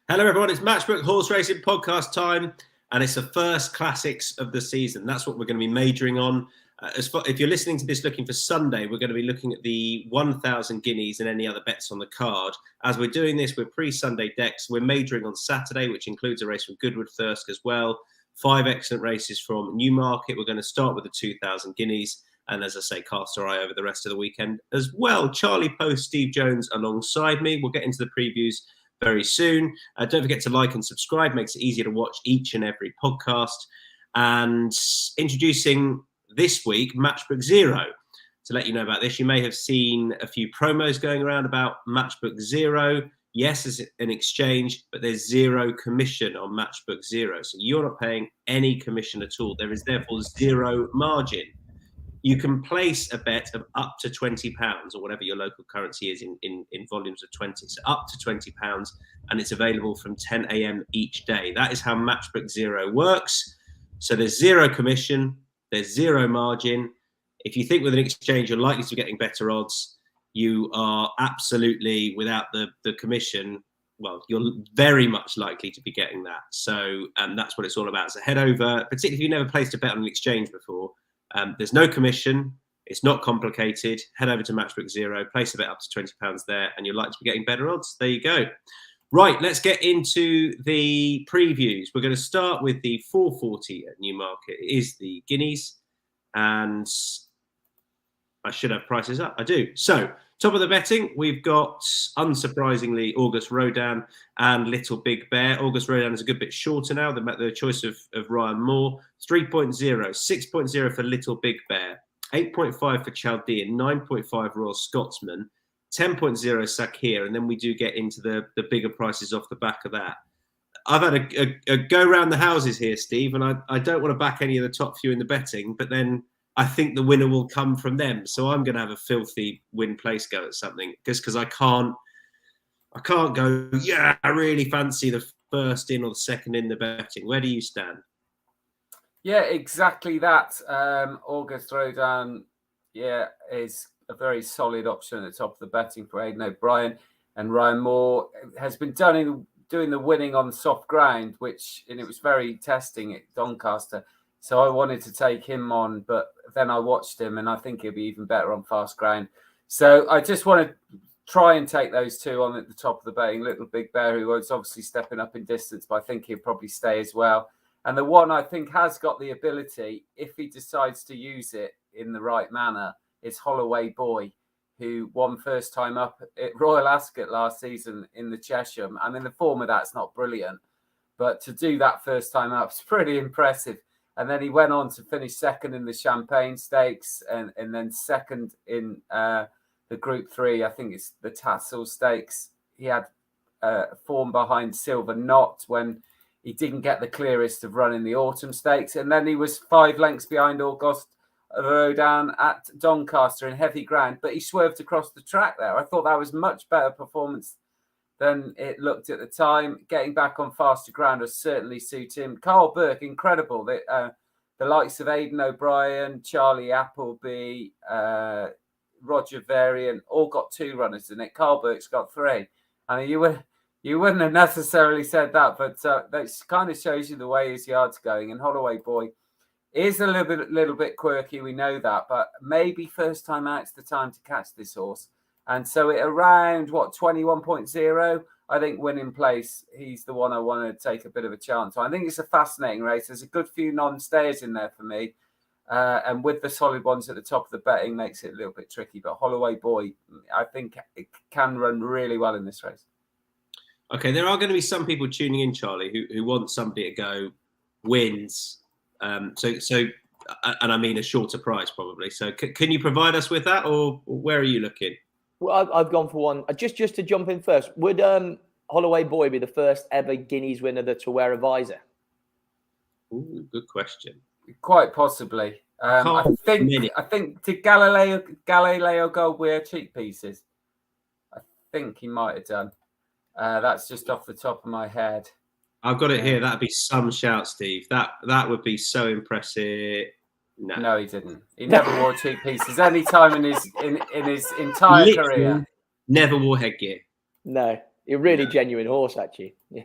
Hello, everyone. It's Matchbook Horse Racing podcast time, and it's the first classics of the season. That's what we're going to be majoring on. If you're listening to this looking for Sunday, we're going to be looking at the 1,000 guineas and any other bets on the card. As we're doing this, we're pre-Sunday decks. We're majoring on Saturday, which includes a race from Goodwood Thirsk as well. 5 excellent races from Newmarket. We're going to start with the 2,000 guineas. And as I say, cast our eye over the rest of the weekend as well. Charlie Poste, Steve Jones alongside me. We'll get into the previews very soon. Don't forget to like and subscribe. Makes it easier to watch each and every podcast. And introducing this week, Matchbook Zero. To let you know about this, you may have seen a few promos going around about Matchbook Zero. Yes, it's an exchange, but there's zero commission on Matchbook Zero. So you're not paying any commission at all. There is therefore zero margin. You can place a bet of up to £20 or whatever your local currency is in volumes of 20. So up to £20, and it's available from 10 a.m. each day. That is how Matchbook Zero works. So there's zero commission, there's zero margin. If you think with an exchange you're likely to be getting better odds, you are absolutely, without the commission, well, you're very much likely to be getting that. So that's what it's all about. So head over, particularly if you've never placed a bet on an exchange before. There's no commission. It's not complicated. Head over to Matchbook Zero, place a bet up to £20 there, and you're likely to be getting better odds. There you go. Right, let's get into the previews. We're going to start with the 440 at Newmarket. It is the Guineas, and I should have prices up. I do. So, top of the betting, we've got, unsurprisingly, August Rodin and Little Big Bear. August Rodin is a good bit shorter now. The choice of Ryan Moore. 3.0, 6.0 for Little Big Bear, 8.5 for Chaldean, 9.5 Royal Scotsman, 10.0 Sakir, and then we do get into the bigger prices off the back of that. I've had a go around the houses here, Steve, and I don't want to back any of the top few in the betting, but then I think the winner will come from them. So I'm going to have a filthy win place go at something just because I can't go, yeah, I really fancy the first in or the second in the betting. Where do you stand? Yeah, exactly that. August Rodin, is a very solid option at the top of the betting for Aidan O'Brien. And Ryan Moore has been doing the winning on soft ground, and it was very testing at Doncaster. So I wanted to take him on, but then I watched him and I think he'll be even better on fast ground. So I just want to try and take those two on at the top of the betting. Little Big Bear, who was obviously stepping up in distance, but I think he'll probably stay as well. And the one I think has got the ability, if he decides to use it in the right manner, is Holloway Boy, who won first time up at Royal Ascot last season in the Chesham. I mean, the form of that's not brilliant, but to do that first time up is pretty impressive. And then he went on to finish second in the Champagne Stakes and then second in the Group 3. I think it's the Tassel Stakes. He had form behind Silver Knot when he didn't get the clearest of running the Autumn Stakes. And then he was 5 lengths behind August Rodin at Doncaster in heavy ground, but he swerved across the track there. I thought that was much better performance than it looked at the time. Getting back on faster ground will certainly suit him. Carl Burke, incredible. The likes of Aidan O'Brien, Charlie Appleby, Roger Varian, all got 2 runners in it. Carl Burke's got 3. I mean, you wouldn't have necessarily said that, but that kind of shows you the way his yard's going. And Holloway Boy is a little bit quirky, we know that, but maybe first time out's the time to catch this horse. And so at around, 21.0, I think winning place, he's the one I want to take a bit of a chance on. I think it's a fascinating race. There's a good few non-stayers in there for me. And with the solid ones at the top of the betting, makes it a little bit tricky. But Holloway Boy, I think it can run really well in this race. Okay, there are going to be some people tuning in, Charlie, who want somebody to go wins. So, and I mean a shorter price probably. So can you provide us with that, or where are you looking? Well, I've gone for one. Just to jump in first, would Holloway Boy be the first ever Guineas winner to wear a visor? Ooh, good question. Quite possibly. I think did Galileo Gold wear cheek pieces? I think he might have done. That's just off the top of my head. I've got it here. That'd be some shout, Steve. That would be so impressive. No, he didn't. He never wore cheek pieces any time in his entire career. Never wore headgear. No, a really genuine horse, actually. Yeah.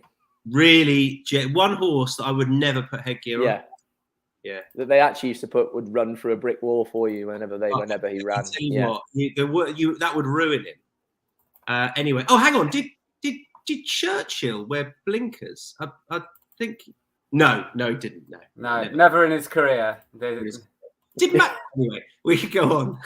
Really, one horse that I would never put headgear on. Yeah. That they actually used to would run through a brick wall for you whenever he ran. That would ruin him. Anyway, oh, hang on. Did Churchill wear blinkers? I think no, didn't. No, never in his career. Didn't matter. Anyway, we could go on.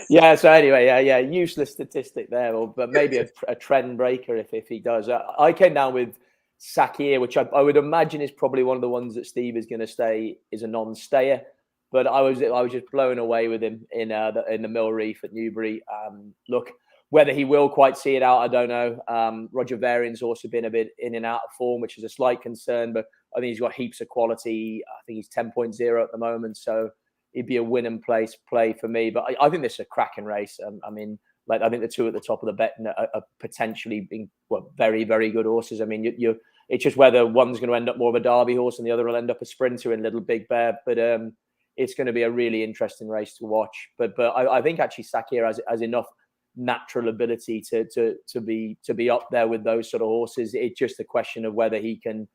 Yeah. So anyway, useless statistic there, but maybe a trend breaker if he does. I came down with Sakir, which I would imagine is probably one of the ones that Steve is going to stay is a non-stayer. But I was just blown away with him in the Mill Reef at Newbury. Look, whether he will quite see it out, I don't know. Roger Varian's also been a bit in and out of form, which is a slight concern. But I think he's got heaps of quality. I think he's 10.0 at the moment, so he'd be a win and place play for me. But I think this is a cracking race. I mean, like I think the two at the top of the bet are potentially being very, very good horses. I mean, it's just whether one's going to end up more of a Derby horse and the other will end up a sprinter in Little Big Bear. But it's going to be a really interesting race to watch. But I think actually Sakir has enough natural ability to be up there with those sort of horses. It's just a question of whether he can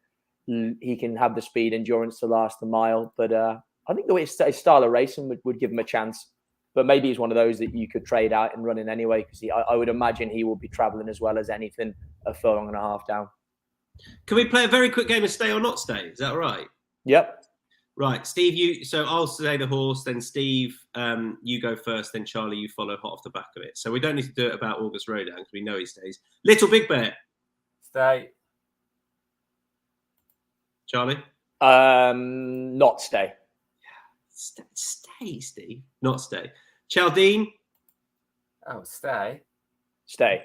have the speed endurance to last the mile. But I think the way his style of racing would give him a chance. But maybe he's one of those that you could trade out and run in anyway, because I would imagine he will be travelling as well as anything a furlong and a half down. Can we play a very quick game of stay or not stay? Is that all right? Yep. Right, Steve, so I'll say the horse, then Steve, you go first, then Charlie, you follow hot off the back of it. So we don't need to do it about August Rodin because we know he stays. Little Big Bear. Stay. Charlie? Not stay. Stay, Steve. Not stay. Chaldine? Oh, stay. Stay.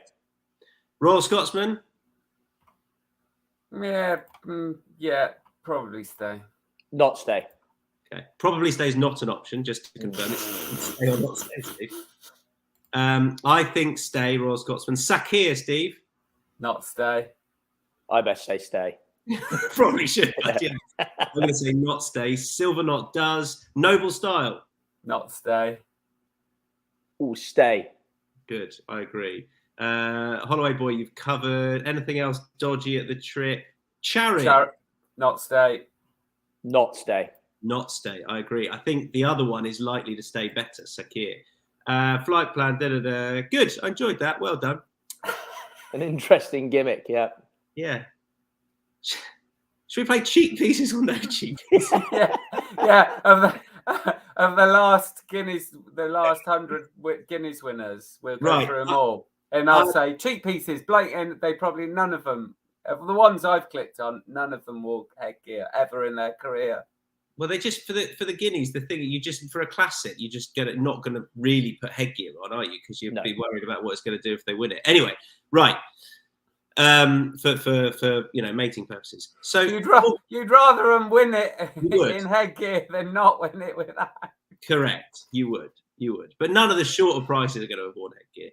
Royal Scotsman? Yeah, probably stay. Not stay. Okay. Probably stay is not an option, just to confirm it. Stay or not stay, Steve. I think stay, Royal Scotsman. Sakir, Steve? Not stay. I best say stay. Probably should. Yeah. I'm going to say not stay. Silver Knot does. Noble Style? Not stay. Oh, stay. Good, I agree. Holloway Boy, you've covered. Anything else dodgy at the trip? Chariot? Not stay. Not stay. Not stay, I agree. I think the other one is likely to stay better, Sakir. Flight plan, Good, I enjoyed that. Well done. An interesting gimmick, yeah. Yeah. Should we play cheap pieces or no cheap pieces? yeah. Of the last 100 Guineas winners, we'll go through them all. And I'll say cheap pieces, blatant. They probably none of them, of the ones I've clicked on, none of them wore headgear ever in their career. Well, they just for the Guineas, the thing you just for a classic, you just not going to really put headgear on, are you? Because you'd be worried about what it's going to do if they win it. Anyway, right. For mating purposes. So you'd rather them win it in headgear than not win it without. Correct. You would. But none of the shorter prices are going to have worn headgear.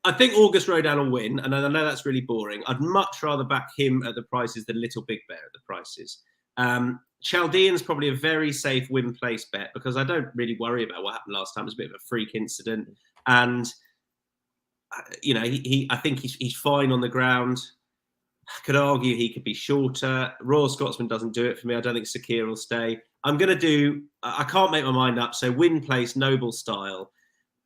I think August Rodin will win, and I know that's really boring. I'd much rather back him at the prices than Little Big Bear at the prices. Chaldean's probably a very safe win place bet because I don't really worry about what happened last time. It was a bit of a freak incident, and I think he's fine on the ground. I could argue he could be shorter. Royal Scotsman doesn't do it for me. I don't think Sakir will stay. I can't make my mind up. So win place, Noble Style.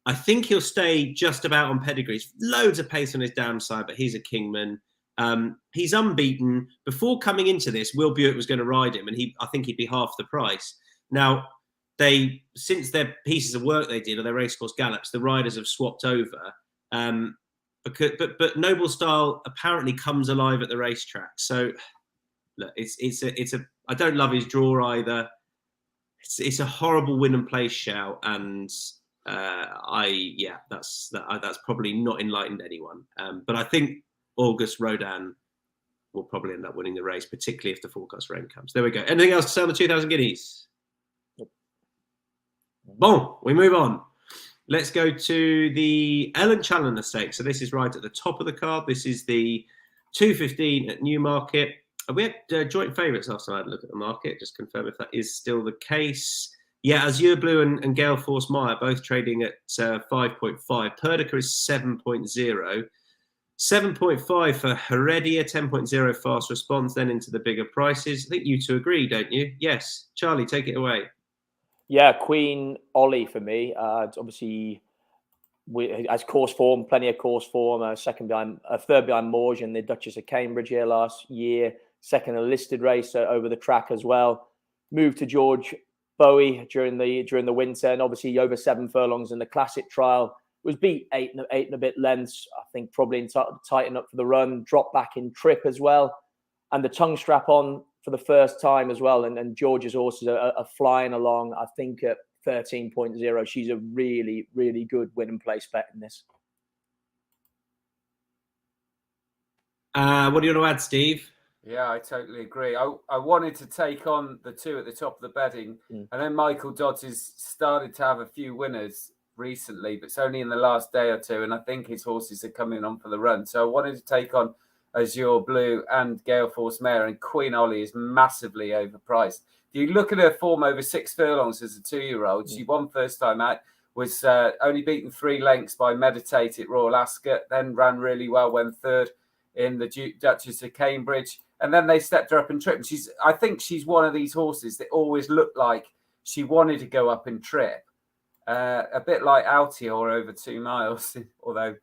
I think he'll stay just about on pedigrees. Loads of pace on his damn side, but he's a Kingman. He's unbeaten. Before coming into this, Will Buick was going to ride him, and I think he'd be half the price. Now, since their pieces of work they did, or their racecourse gallops, the riders have swapped over. But Noble Style apparently comes alive at the racetrack. So look, I don't love his draw either. It's a horrible win and place shout, and that's probably not enlightened anyone. But I think August Rodin will probably end up winning the race, particularly if the forecast rain comes. There we go. Anything else to say on the 2,000 guineas? Bon, we move on. Let's go to the Ellen Challoner Stakes. So this is right at the top of the card. This is the 2:15 at Newmarket. We had joint favourites last time I had a look at the market. Just confirm if that is still the case. Yeah, Azure Blue and Gale Force Maya both trading at 5.5. Perdica is 7.0. 7.5 for Heredia, 10.0 fast response, then into the bigger prices. I think you two agree, don't you? Yes. Charlie, take it away. Yeah, Queen Ollie for me. Obviously, has course form, plenty of course form. Third behind Morge and the Duchess of Cambridge here last year. Second a listed race over the track as well. Moved to George Bowie during the winter, and obviously over 7 furlongs in the Classic trial. Was beat eight and a bit lengths. I think probably tighten up for the run. Dropped back in trip as well, and the tongue strap on for the first time as well. And George's horses are flying along. I think at 13.0, she's a really, really good win and place bet in this. What do you want to add, Steve? Yeah, I totally agree. I wanted to take on the two at the top of the betting, and then Michael Dodds has started to have a few winners recently, but it's only in the last day or two, and I think his horses are coming on for the run. So I wanted to take on Azure Blue and Gale Force Mare, and Queen Ollie is massively overpriced. If you look at her form over 6 furlongs as a 2-year-old, she won first time out, was only beaten 3 lengths by Meditate at Royal Ascot, then ran really well, went third in the Duchess of Cambridge, and then they stepped her up in trip. And I think she's one of these horses that always looked like she wanted to go up in trip, a bit like Altior over 2 miles, although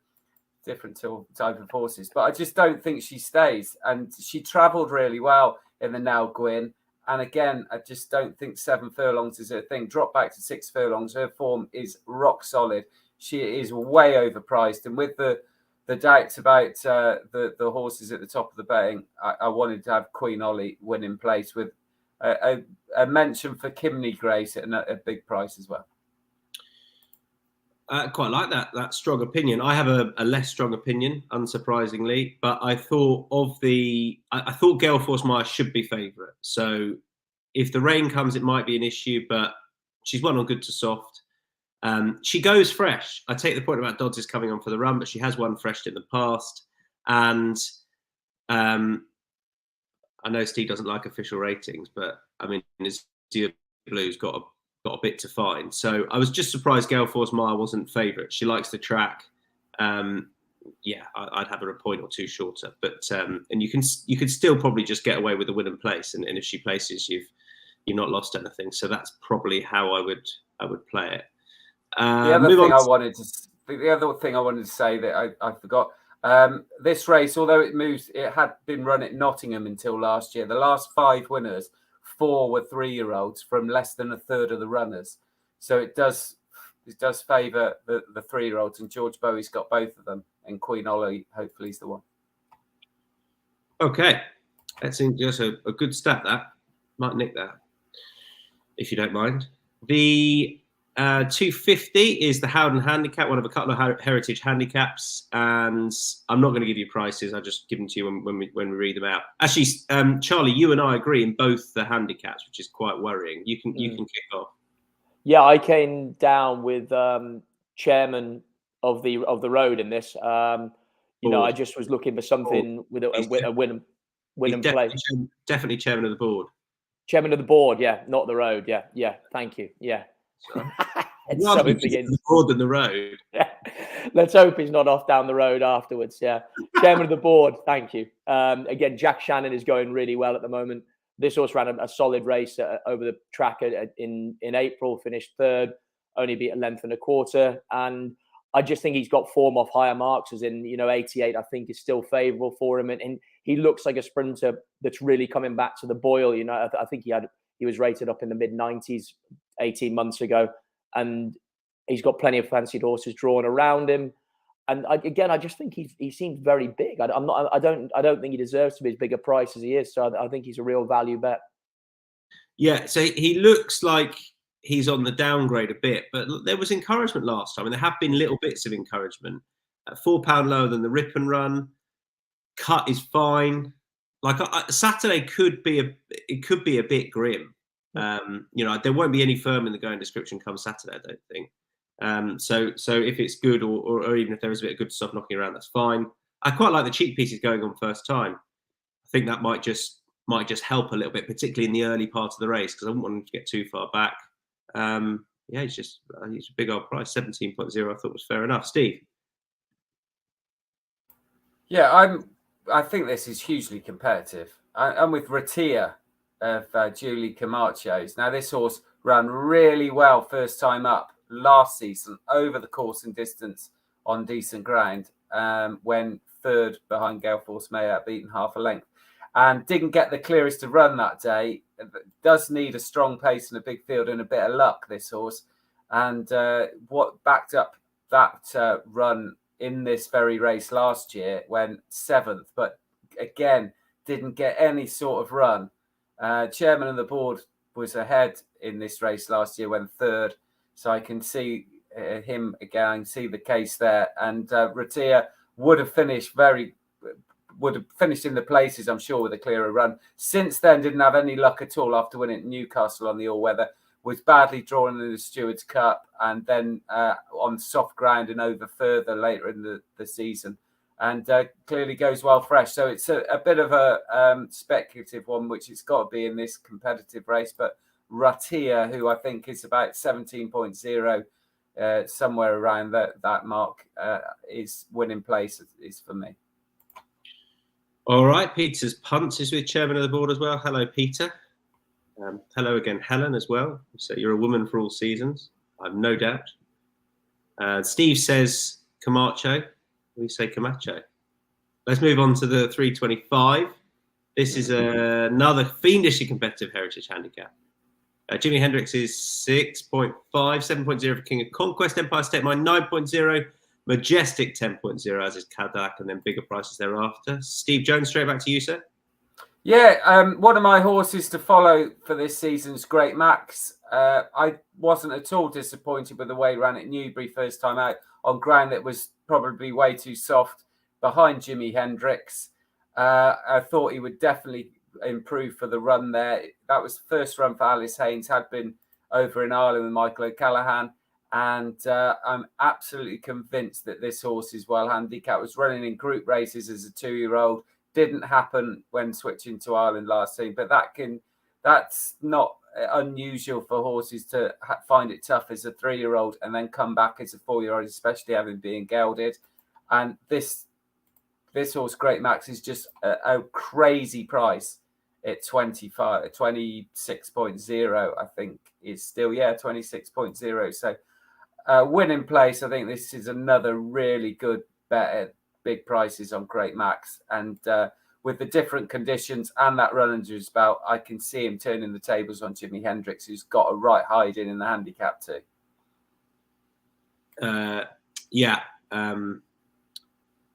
different type of horses. But I just don't think she stays. And she travelled really well in the Now Gwyn. And again, I just don't think 7 furlongs is her thing. Drop back to 6 furlongs. Her form is rock solid. She is way overpriced. And with the doubts about the horses at the top of the betting, I wanted to have Queen Ollie win in place with a mention for Kimney Grace at a big price as well. Quite like that strong opinion. I have a less strong opinion, unsurprisingly, but I thought I thought Gale Force Mare should be favourite. So if the rain comes, it might be an issue, but she's won on good to soft. She goes fresh. I take the point about Dodds is coming on for the run, but she has won fresh in the past. And I know Steve doesn't like official ratings, but I mean, Azure Blue's got a bit to find. So I was just surprised Gale Force Mare wasn't favourite. She likes the track. Yeah, I'd have her a point or two shorter. But and you could still probably just get away with the win and place. And if she places, you've not lost anything. So that's probably how I would play it. The other thing I wanted to say that I forgot. This race, although it had been run at Nottingham until last year. The last 5 winners, 4 were 3-year-olds from less than a third of the runners. So it does favour the 3-year-olds, and George Bowie's got both of them, and Queen Ollie hopefully is the one. Okay, that's just a good stat. That might nick that, if you don't mind. The 250 is the Howden handicap, one of a couple of heritage handicaps, and I'm not going to give you prices. I'll just give them to you when we read them out. Actually, Charlie, you and I agree in both the handicaps, which is quite worrying. You can kick off. Yeah, I came down with chairman of the road in this. I just was looking for something with a win and play. Definitely chairman of the board. Chairman of the board, yeah, not the road. Yeah. Thank you. Yeah. Rather the board than the road. Yeah. Let's hope he's not off down the road afterwards. Yeah. Chairman of the board, thank you. Again, Jack Shannon is going really well at the moment. This horse ran a solid race over the track in April, finished 3rd, only beat a length and a quarter. And I just think he's got form off higher marks, as in, 88, I think is still favourable for him. And he looks like a sprinter that's really coming back to the boil. I think he was rated up in the mid-90s 18 months ago, and he's got plenty of fancied horses drawn around him. And I just think he seems very big. I don't think he deserves to be as big a price as he is. So I think he's a real value bet. Yeah, so he looks like he's on the downgrade a bit, but there was encouragement last time, and there have been little bits of encouragement. £4 lower than the Rip and Run. Cut is fine. Like Saturday could be a bit grim. There won't be any firm in the going description come Saturday, I don't think. So if it's good, or even if there is a bit of good stuff knocking around, that's fine. I quite like the cheap pieces going on first time. I think that might just help a little bit, particularly in the early part of the race, because I wouldn't want him to get too far back. He's a big old price, 17.0. I thought was fair enough. Steve. Yeah, I think this is hugely competitive. And with Ratia of Julie Camacho's. Now, this horse ran really well first time up last season over the course and distance on decent ground, when third behind Gale Force Mayer, beaten half a length, and didn't get the clearest to run that day. Does need a strong pace and a big field and a bit of luck, this horse. And what backed up that run in this very race last year, went 7th, but again didn't get any sort of run. Chairman of the board was ahead in this race last year, went 3rd, so I can see him again, see the case there. And Ratia would have finished in the places, I'm sure, with a clearer run. Since then, didn't have any luck at all after winning at Newcastle on the all-weather. Was badly drawn in the Stewards Cup, and then on soft ground and over further later in the season. And clearly goes well fresh. So it's a bit of a speculative one, which it's got to be in this competitive race. But Ratia, who I think is about 17.0, somewhere around that mark, is winning place, is for me. All right, Peter's Punts is with Chairman of the board as well. Hello, Peter. Hello again, Helen, as well. So you're a woman for all seasons, I've no doubt. Steve says Camacho. We say Camacho. Let's move on to the 325. This is another fiendishly competitive heritage handicap. Jimi Hendrix is 6.5, 7.0 for King of Conquest, Empire State Mine 9.0, Majestic 10.0, as is Cadillac, and then bigger prices thereafter. Steve Jones, straight back to you, sir. Yeah, one of my horses to follow for this season's Great Max. I wasn't at all disappointed with the way he ran at Newbury first time out on ground that was probably way too soft behind Jimi Hendrix. I thought he would definitely improve for the run there. That was the first run for Alice Haynes, had been over in Ireland with Michael O'Callaghan. And I'm absolutely convinced that this horse is well handicapped. Was running in group races as a 2-year-old. Didn't happen when switching to Ireland last season, but that's not unusual for horses to find it tough as a 3-year-old and then come back as a 4-year-old, especially having been gelded. And this horse, Great Max, is just a crazy price at 26.0, I think is still, 26.0. So winning place, I think this is another really good bet at big prices on Great Max. And with the different conditions and that run under his belt, I can see him turning the tables on Jimi Hendrix, who's got a right hide in the handicap too.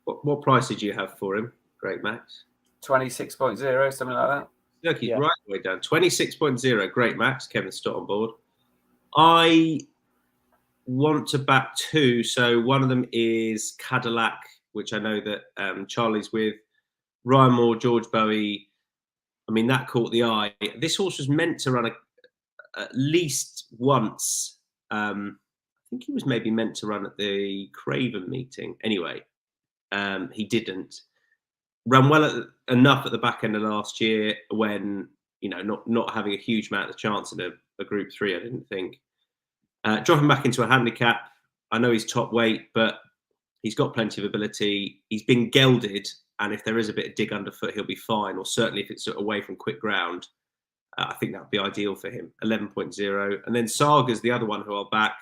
What price did you have for him, Great Max? 26.0, something like that. Look, he's right the way down. 26.0, Great Max. Kevin Stott on board. I want to back 2. So one of them is Cadillac, which I know that Charlie's with. Ryan Moore, George Bowie. I mean, that caught the eye. This horse was meant to run at least once. I think he was maybe meant to run at the Craven meeting. Anyway, he didn't. Ran well enough at the back end of last year when, not having a huge amount of chance in a Group 3, I didn't think. Dropping back into a handicap. I know he's top weight, but he's got plenty of ability. He's been gelded, and if there is a bit of dig underfoot, he'll be fine. Or certainly if it's away from quick ground, I think that would be ideal for him. 11.0. And then Saga's the other one who I'll back.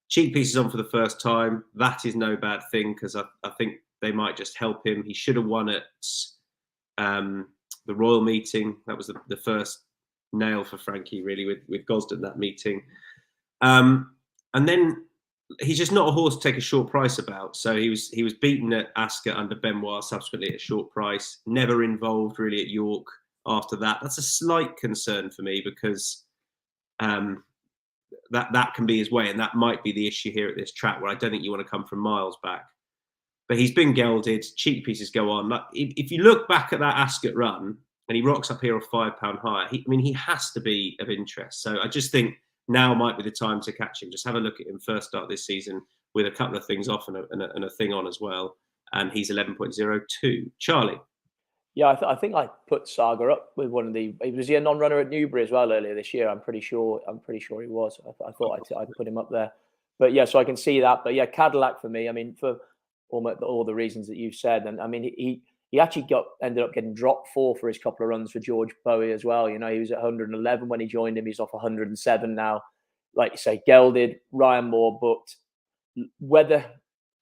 Cheek pieces on for the first time. That is no bad thing, because I think they might just help him. He should have won at the Royal meeting. That was the first nail for Frankie, really, with Gosden, that meeting. And then he's just not a horse to take a short price about. So he was beaten at Ascot under Benoit, subsequently at a short price. Never involved really at York after that. That's a slight concern for me, because that can be his way, and that might be the issue here at this track, where I don't think you want to come from miles back. But he's been gelded. Cheek pieces go on. Like, if you look back at that Ascot run, and he rocks up here a £5 higher, he has to be of interest. So I just think now might be the time to catch him. Just have a look at him first start this season with a couple of things off and a thing on as well. And he's 11.02. Charlie. Yeah, I think I put Saga up with one of the. Was he a non-runner at Newbury as well earlier this year? I'm pretty sure he was. I thought I'd put him up there. But yeah, so I can see that. But yeah, Cadillac for me. I mean, for all the reasons that you've said. And I mean, he actually ended up getting dropped 4 for his couple of runs for George Bowie as well. You know, he was at 111 when he joined him. He's off 107 now. Like you say, gelded, Ryan Moore booked. Whether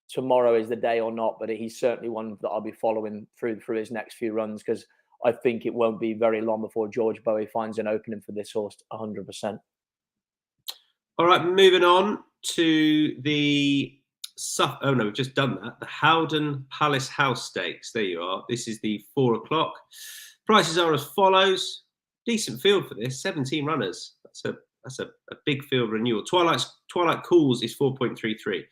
tomorrow is the day or not, but he's certainly one that I'll be following through his next few runs, because I think it won't be very long before George Bowie finds an opening for this horse 100%. All right, moving on to the oh no, we've just done that. The Howden Palace House Stakes. There you are. This is the 4 o'clock. Prices are as follows. Decent field for this. 17 runners. That's a big field renewal. Twilight Calls is 4.33.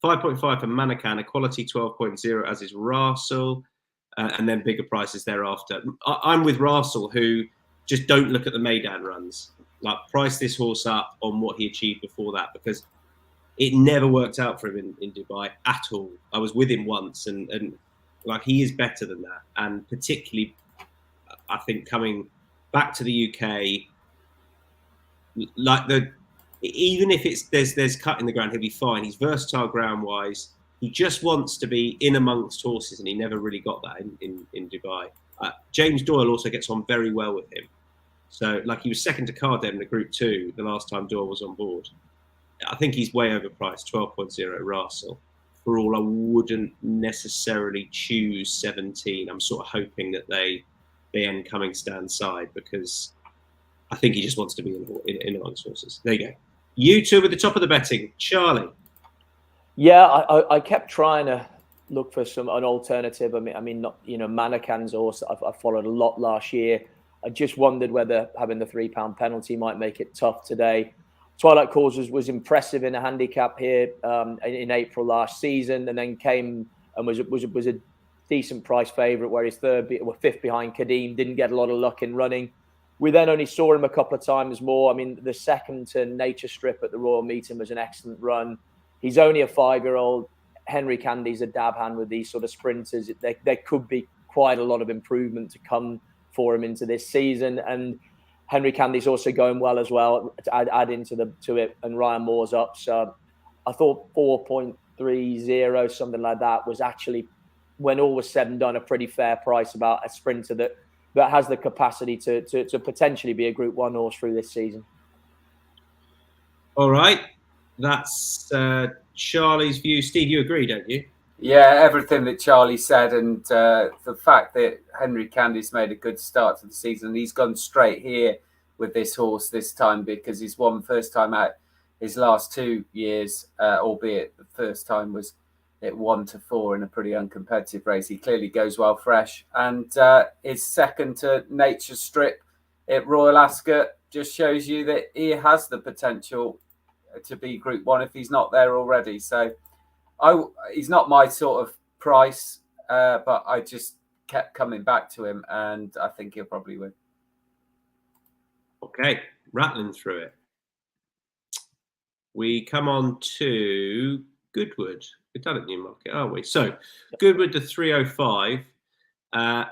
5.5 for Manakan. Equality 12.0, as is Rarsel. And then bigger prices thereafter. I'm with Rarsel, who just don't look at the Meydan runs. Like, price this horse up on what he achieved before that, because it never worked out for him in Dubai at all. I was with him once, and like, he is better than that. And particularly, I think, coming back to the UK, like, even if there's cut in the ground, he'll be fine. He's versatile ground wise. He just wants to be in amongst horses, and he never really got that in Dubai. James Doyle also gets on very well with him. So, like, he was second to Cardem in the Group 2 the last time Doyle was on board. I think he's way overpriced, 12.0 Rarsel. For all, I wouldn't necessarily choose 17. I'm sort of hoping that they end coming stand side, because I think he just wants to be in amongst horses. There you go. You two with the top of the betting. Charlie. Yeah, I kept trying to look for an alternative. I mean, not, you know, Manakan's horse I followed a lot last year. I just wondered whether having the £3 penalty might make it tough today. Twilight Calls was impressive in a handicap here in April last season, and then came and was a decent price favourite, where he's fifth behind Kadeem, didn't get a lot of luck in running. We then only saw him a couple of times more. I mean, the second to Nature Strip at the Royal Meeting was an excellent run. He's only a 5-year-old. Henry Candy's a dab hand with these sort of sprinters. There could be quite a lot of improvement to come for him into this season. And Henry Candy's also going well as well, to add into it. And Ryan Moore's up. So I thought 4.30, something like that, was actually, when all was said and done, a pretty fair price about a sprinter that has the capacity to potentially be a Group 1 horse through this season. All right. That's Charlie's view. Steve, you agree, don't you? Yeah, everything that Charlie said, and the fact that Henry Candy's made a good start to the season. He's gone straight here with this horse this time, because he's won first time out his last 2 years, albeit the first time was at 1-4 in a pretty uncompetitive race. He clearly goes well fresh, and his second to Nature Strip at Royal Ascot just shows you that he has the potential to be Group 1 if he's not there already. So he's not my sort of price, but I just kept coming back to him, and I think he'll probably win. Okay, rattling through it. We come on to Goodwood. We're done at Newmarket, aren't we? So, Goodwood to 305. I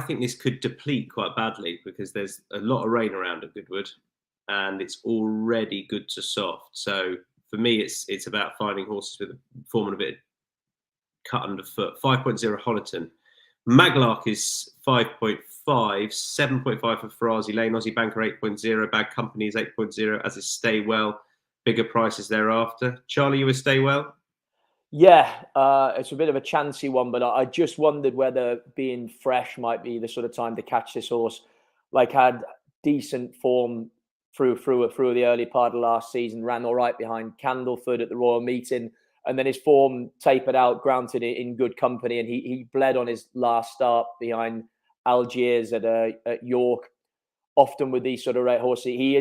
think this could deplete quite badly, because there's a lot of rain around at Goodwood, and it's already good to soft. So for me, it's about finding horses with forming a bit of cut underfoot. 5.0 Honiton. Maglark is 5.5, 7.5 for Ferrazi Lane. Aussie Banker 8.0. Bad Company is 8.0, as is Stay Well. Bigger prices thereafter. Charlie, you with Stay Well? Yeah, it's a bit of a chancy one, but I just wondered whether being fresh might be the sort of time to catch this horse. Like, had decent form through the early part of last season, ran all right behind Candleford at the Royal Meeting, and then his form tapered out, granted in good company, and he bled on his last start behind Algiers at York. Often with these sort of horses, he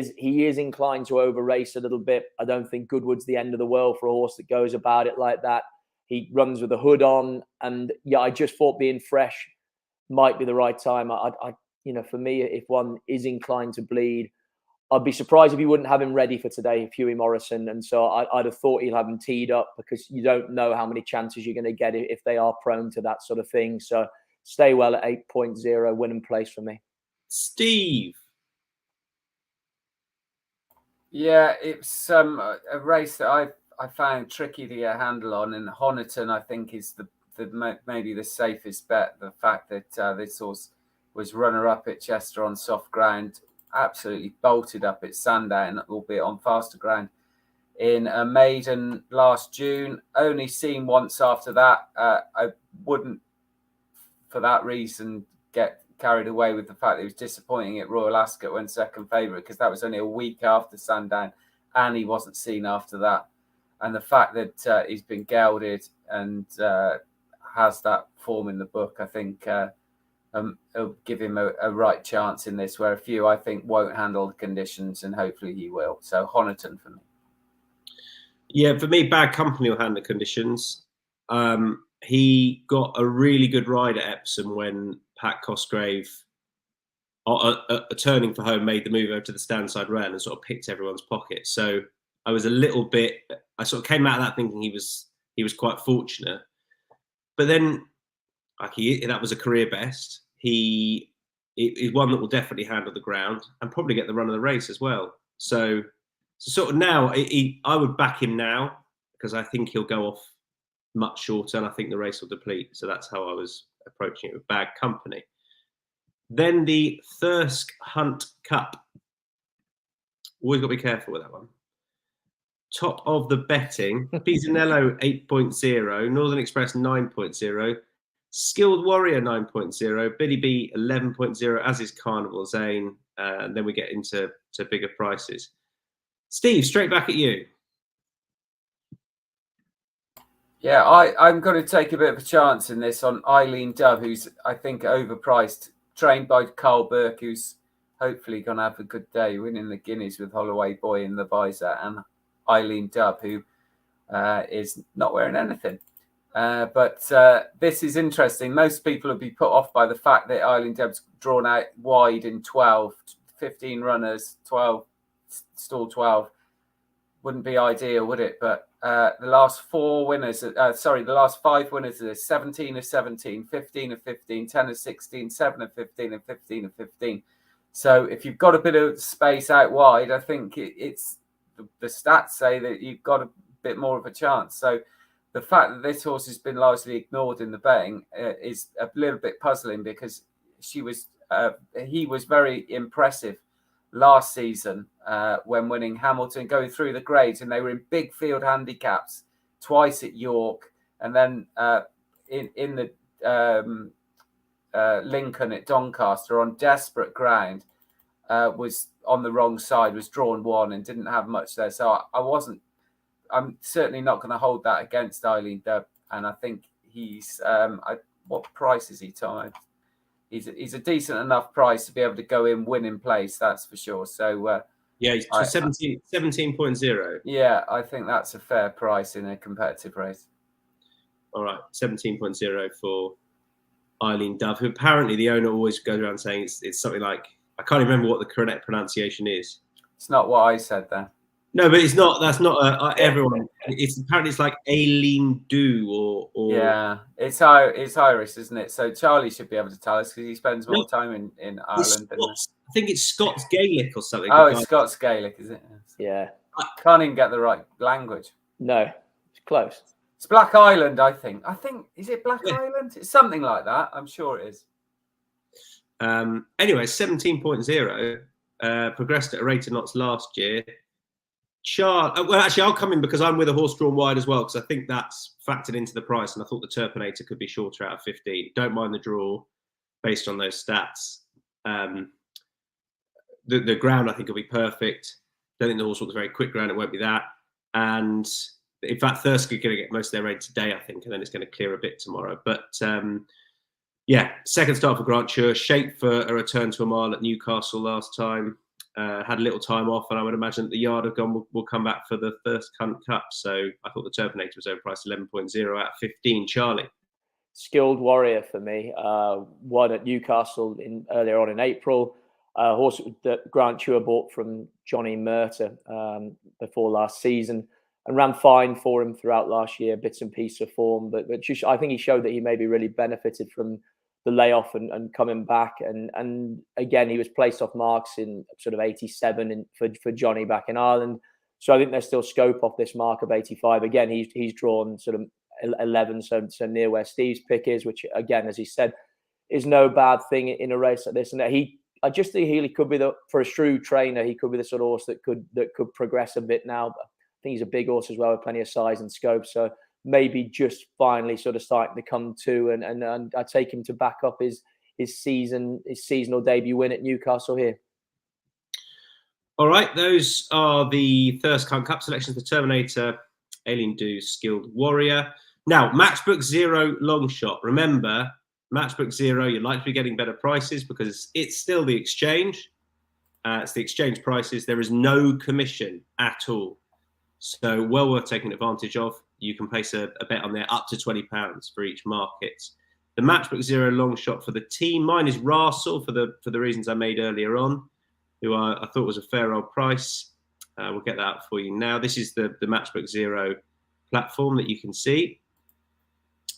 is inclined to over race a little bit. I don't think Goodwood's the end of the world for a horse that goes about it like that. He runs with the hood on, and yeah, I just thought being fresh might be the right time. For me, if one is inclined to bleed, I'd be surprised if he wouldn't have him ready for today, Huey Morrison. And so I'd have thought he'll have him teed up, because you don't know how many chances you're going to get if they are prone to that sort of thing. So Stay Well at 8.0, win and place for me. Steve. Yeah, it's a race that I found tricky to get a handle on, and Honiton I think is maybe the safest bet. The fact that this horse was runner-up at Chester on soft ground, absolutely bolted up at Sandown, albeit on faster ground, in a maiden last June. Only seen once after that. I wouldn't, for that reason, get carried away with the fact that he was disappointing at Royal Ascot when second favourite, because that was only a week after Sandown, and he wasn't seen after that. And the fact that he's been gelded and has that form in the book, I think it'll give him a right chance in this, where a few, I think, won't handle the conditions, and hopefully he will. So Honiton for me. Yeah, for me, Bad Company will handle the conditions. He got a really good ride at Epsom when Pat Cosgrave, turning for home, made the move over to the stand-side rail and sort of picked everyone's pocket. So I was a little bit, I sort of came out of that thinking he was quite fortunate. But then, that was a career best. He's one that will definitely handle the ground and probably get the run of the race as well. So sort of now, I would back him now, because I think he'll go off much shorter, and I think the race will deplete. So that's how I was approaching it with Bad Company. Then the Thirsk Hunt Cup. Always got to be careful with that one. Top of the betting: Pisanello 8.0, Northern Express 9.0, Skilled Warrior 9.0, Biddy B 11.0, as is Carnival Zane. And then we get into bigger prices. Steve, straight back at you. Yeah, I'm going to take a bit of a chance in this on Eileen Dove, who's, I think, overpriced, trained by Carl Burke, who's hopefully going to have a good day, winning the Guineas with Holloway Boy in the visor, and Eileen Dove, who is not wearing anything. But this is interesting. Most people will be put off by the fact that Eileen Dove's drawn out wide in 12, 15 runners, 12, stall 12. Wouldn't be ideal, would it? But the last the last 5 winners are 17 of 17, 15 of 15, 10 of 16, 7 of 15, and 15 of 15. So if you've got a bit of space out wide, I think it's the stats say that you've got a bit more of a chance. So the fact that this horse has been largely ignored in the betting is a little bit puzzling, because he was very impressive last season when winning Hamilton, going through the grades, and they were in big field handicaps twice at York, and then in the Lincoln at Doncaster on desperate ground, was on the wrong side, was drawn 1 and didn't have much there. So I'm certainly not going to hold that against Eileen Dove, and I think he's what price is he, Tom? He's a decent enough price to be able to go in, win in place, that's for sure. So yeah, he's 17.0. Yeah, I think that's a fair price in a competitive race. All right, 17.0 for Eileen Dove, who apparently the owner always goes around saying it's something like, I can't remember what the correct pronunciation is. It's not what I said there. No, but it's not. That's not everyone. It's apparently it's like Aileen Do or yeah, it's Irish, isn't it? So Charlie should be able to tell us, because he spends more time in Ireland. I think it's Scots Gaelic or something. Oh, it's Scots Gaelic, is it? Yeah. Can't even get the right language. No, it's close. It's Black Island, I think. Is it Black Island? It's something like that. I'm sure it is. Anyway, 17.0 progressed at a rate of knots last year. Well, actually, I'll come in because I'm with a horse drawn wide as well, because I think that's factored into the price, and I thought the Turpinator could be shorter out of 15. Don't mind the draw based on those stats. The ground, I think, will be perfect. Don't think the horse looks very quick ground. It won't be that. And in fact, Thirsk are going to get most of their rain today, I think, and then it's going to clear a bit tomorrow. But yeah, second start for Grant Chur, shaped for a return to a mile at Newcastle last time. Had a little time off, and I would imagine that the Yard of Gone will come back for the Thirsk Hunt Cup. So I thought the Turpinator was overpriced 11.0 out of 15. Charlie? Skilled Warrior for me. Won at Newcastle earlier on in April. Horse that Grant Chur bought from Johnny Murter before last season, and ran fine for him throughout last year, bits and pieces of form. But I think he showed that he maybe really benefited from the layoff and coming back. And again, he was placed off marks in sort of 87 for Johnny back in Ireland. So I think there's still scope off this mark of 85. Again, he's drawn sort of 11, so near where Steve's pick is, which again, as he said, is no bad thing in a race like this. And I just think he could be for a shrewd trainer, he could be the sort of horse that could progress a bit now. But I think he's a big horse as well with plenty of size and scope. So maybe just finally sort of starting to come to, and I take him to back up his seasonal debut win at Newcastle here. All right, those are the Thirst Cup selections: the Terminator, Alien Do, Skilled Warrior. Now, Matchbook Zero long shot. Remember, Matchbook Zero, you're likely to be getting better prices because it's still the exchange. It's the exchange prices. There is no commission at all. So well worth taking advantage of. You can place a bet on there up to £20 for each market. The Matchbook Zero long shot for the team. Mine is Russell for the reasons I made earlier on, who I thought was a fair old price. We'll get that up for you now. This is the Matchbook Zero platform that you can see.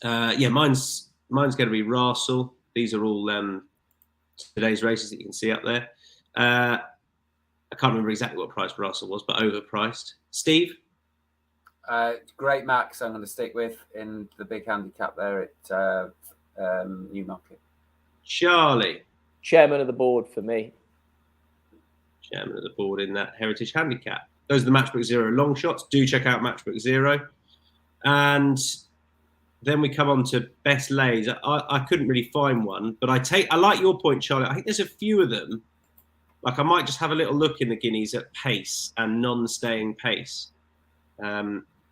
Mine's going to be Russell. These are all today's races that you can see up there. I can't remember exactly what price Russell was, but overpriced. Steve? Great Max, I'm going to stick with in the big handicap there at Newmarket. Charlie? Chairman of the board for me. Chairman of the board in that Heritage Handicap. Those are the Matchbook Zero long shots. Do check out Matchbook Zero. And then we come on to best lays. I couldn't really find one, but I like your point, Charlie. I think there's a few of them. Like I might just have a little look in the Guineas at pace and non-staying pace.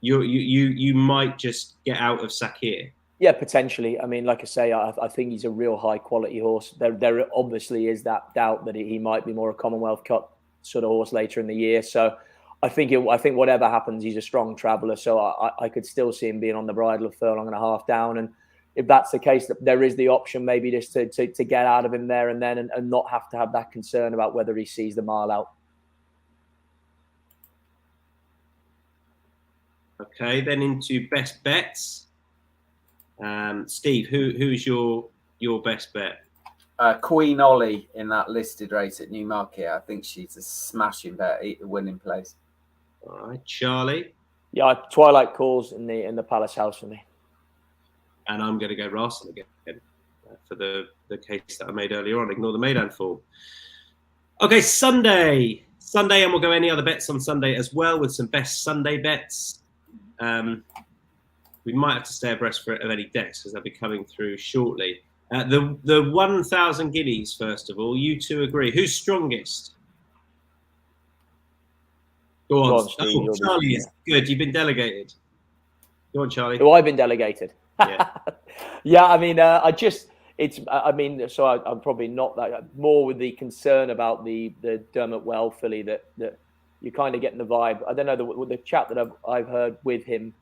You might just get out of Sakir. Yeah, potentially. I mean, like I say, I think he's a real high quality horse. There obviously is that doubt that he might be more a Commonwealth Cup sort of horse later in the year. So I think whatever happens, he's a strong traveller. So I could still see him being on the bridle of furlong and a half down. And if that's the case, that there is the option maybe just to get out of him there and then and not have to have that concern about whether he sees the mile out. Okay, then into best bets. Steve, who's your best bet? Queen Ollie in that listed race at Newmarket. I think she's a smashing bet, winning place. All right, Charlie. Yeah, Twilight Calls in the Palace House for me. And I'm going to go Russell again for the case that I made earlier on. Ignore the Maidan form. Okay, Sunday, and we'll go any other bets on Sunday as well with some best Sunday bets. We might have to stay abreast of any decks because they'll be coming through shortly. The 1,000 guineas, first of all. You two agree. Who's strongest? Go on, Steve. Charlie is good. You've been delegated. Go on, Charlie. Oh, I've been delegated. Yeah. Yeah, I mean, so I'm probably not that, more with the concern about the Dermot Well filly that you're kind of getting the vibe. I don't know, the chat that I've heard with him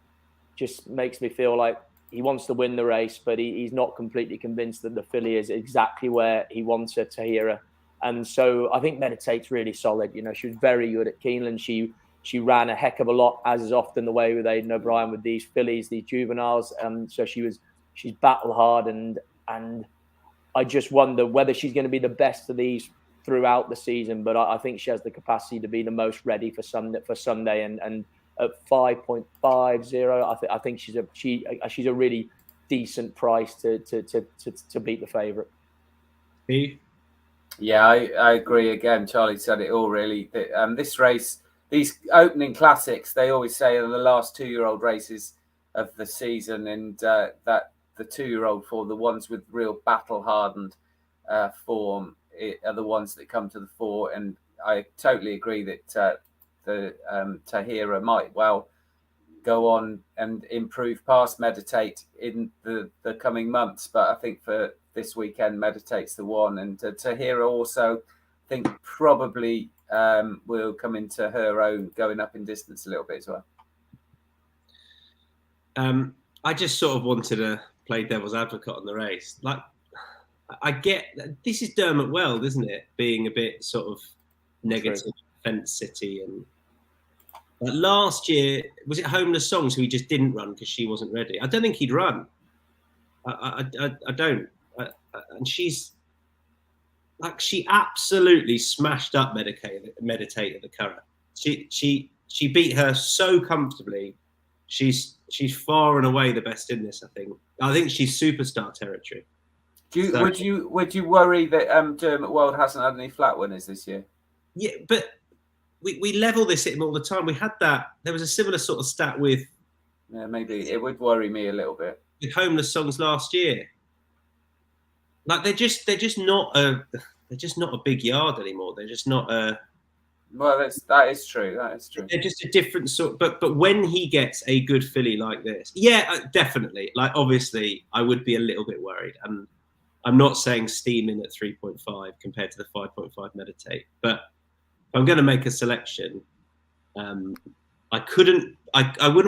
just makes me feel like he wants to win the race, but he's not completely convinced that the filly is exactly where he wants her to hear her. And so I think Meditate's really solid. You know, she was very good at Keeneland. She ran a heck of a lot, as is often the way with Aidan O'Brien with these fillies, these juveniles. So she's battle hard, and I just wonder whether she's going to be the best of these throughout the season. But I think she has the capacity to be the most ready for Sunday, and at 5.50, I think she's a really decent price to beat the favourite. Steve? Yeah, I agree. Again, Charlie said it all really. This race, these opening classics, they always say are the last 2-year-old races of the season, and that the 2-year-old form, the ones with real battle-hardened form, are the ones that come to the fore. And I totally agree that the Tahira might well go on and improve past Meditate in the coming months. But I think for this weekend, Meditate's the one. And Tahira also, I think, probably will come into her own going up in distance a little bit as well. I just sort of wanted to play devil's advocate on the race. Like, I get this is Dermot Weld, isn't it? Being a bit sort of negative, Fence City, and last year was it Homeless Songs who he just didn't run because she wasn't ready. I don't think he'd run. I don't. And she's like, she absolutely smashed up Meditate at the Curragh. She she beat her so comfortably. She's far and away the best in this. I think she's superstar territory. Would you worry that Dermot World hasn't had any flat winners this year? Yeah, but we level this at him all the time. We had that. There was a similar sort of stat with. Yeah, maybe it would worry me a little bit. With Homeless Songs last year, like they're just not a big yard anymore. They're just not a. Well, that is true. That is true. They're just a different sort. But when he gets a good filly like this, yeah, definitely. Like obviously, I would be a little bit worried, and I'm not saying steam in at 3.5 compared to the 5.5 Meditate, but if I'm going to make a selection, I wouldn't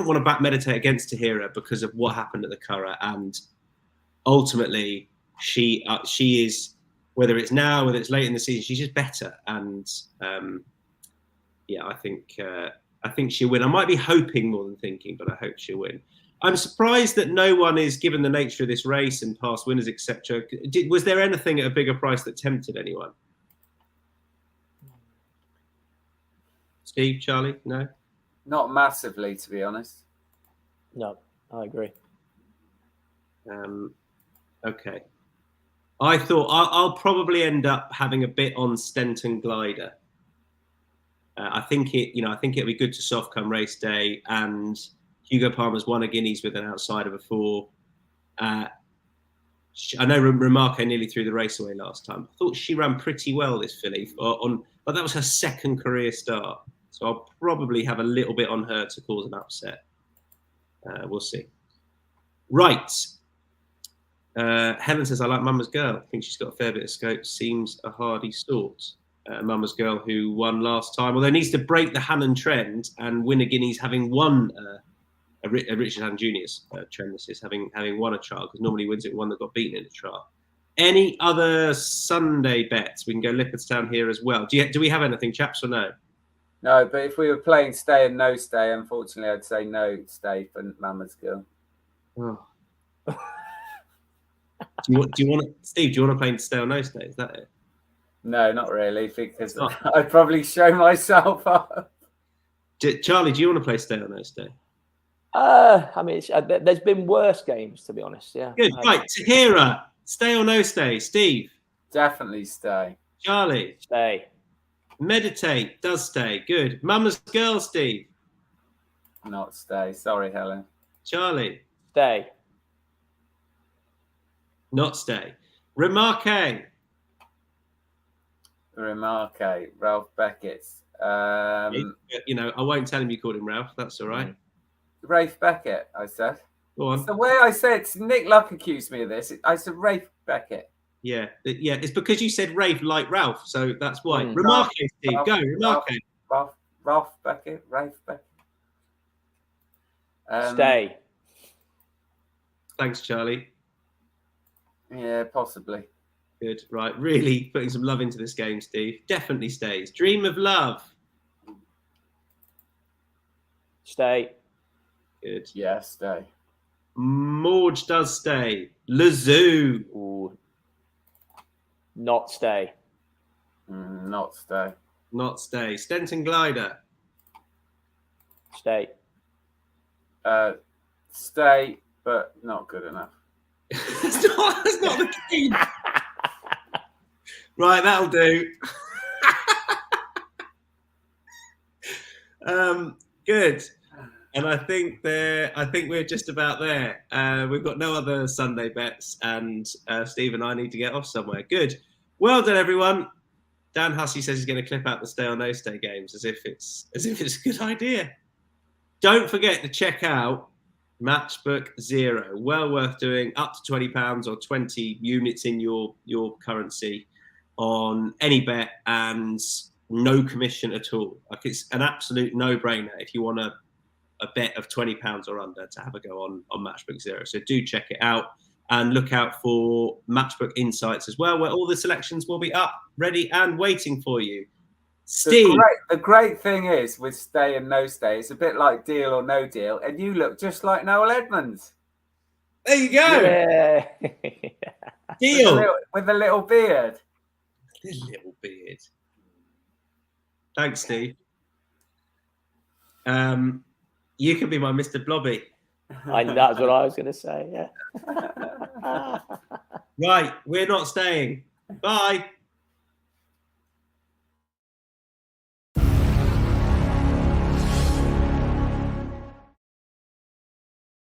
want to back Meditate against Tahira because of what happened at the Curragh, and ultimately she is, whether it's now, whether it's late in the season, she's just better, and I think she'll win. I might be hoping more than thinking, but I hope she'll win. I'm surprised that no one is, given the nature of this race and past winners, etc. Was there anything at a bigger price that tempted anyone? Steve, Charlie, no? Not massively, to be honest. No, I agree. Okay. I thought I'll probably end up having a bit on Stenton Glider. I think it'll be good to soft come race day, and Hugo Palmer's won a Guineas with an outsider before. I know Remarque nearly threw the race away last time. I thought she ran pretty well, this filly, but that was her second career start. So I'll probably have a little bit on her to cause an upset. We'll see. Right. Helen says, I like Mama's Girl. I think she's got a fair bit of scope. Seems a hardy sort. Mama's Girl, who won last time. Although needs to break the Hannon trend and win a Guineas, having won a Richard Hannon Jr.'s trend. This is having won a trial, because normally wins it one that got beaten in a trial. Any other Sunday bets? We can go Leopardstown here as well. Do we have anything, chaps, or no? No, but if we were playing stay and no stay, unfortunately, I'd say no stay for Mama's Girl. Oh. do you want to, Steve? Do you want to play stay or no stay? Is that it? No, not really, because I'd probably show myself up. Charlie, do you want to play stay or no stay? I mean, there's been worse games, to be honest. Yeah. Good. Right, Tahira, stay or no stay? Steve? Definitely stay. Charlie? Stay. Meditate does stay. Good. Mama's Girl, Steve? Not stay. Sorry, Helen. Charlie? Stay. Not stay. Remarque? Ralph Beckett. I won't tell him you called him Ralph. That's all right. Rafe Beckett, I said. Go on. It's the way I said it. Nick Luck accused me of this. I said Rafe Beckett. Yeah. It's because you said Rafe like Ralph, so that's why. Remarque, Steve. Go, Remarque. Ralph Beckett. Rafe Beckett. Stay. Thanks, Charlie. Yeah, possibly. Good. Right. Really putting some love into this game, Steve. Definitely stays. Dream of Love. Stay. Good. Yeah, stay. Morge does stay. Lazoo. Ooh. Not stay. Not stay. Not stay. Stenton Glider. Stay. Stay, but not good enough. That's not the game. Right, that'll do. Good. And I think we're just about there. We've got no other Sunday bets, and Steve and I need to get off somewhere. Good. Well done, everyone. Dan Hussey says he's going to clip out the stay or no stay games as if it's a good idea. Don't forget to check out Matchbook Zero. Well worth doing, up to £20 or 20 units in your currency on any bet, and no commission at all. Like, it's an absolute no-brainer if you want a bet of £20 or under to have a go on Matchbook Zero. So do check it out, and look out for Matchbook Insights as well, where all the selections will be up, ready and waiting for you. Steve. The great thing is with stay and no stay, it's a bit like Deal or No Deal, and you look just like Noel Edmonds. There you go. Yeah. Deal. With a little beard. A little beard. Thanks, Steve. You can be my Mr. Blobby. That's what I was going to say. Yeah. Right, we're not staying. Bye.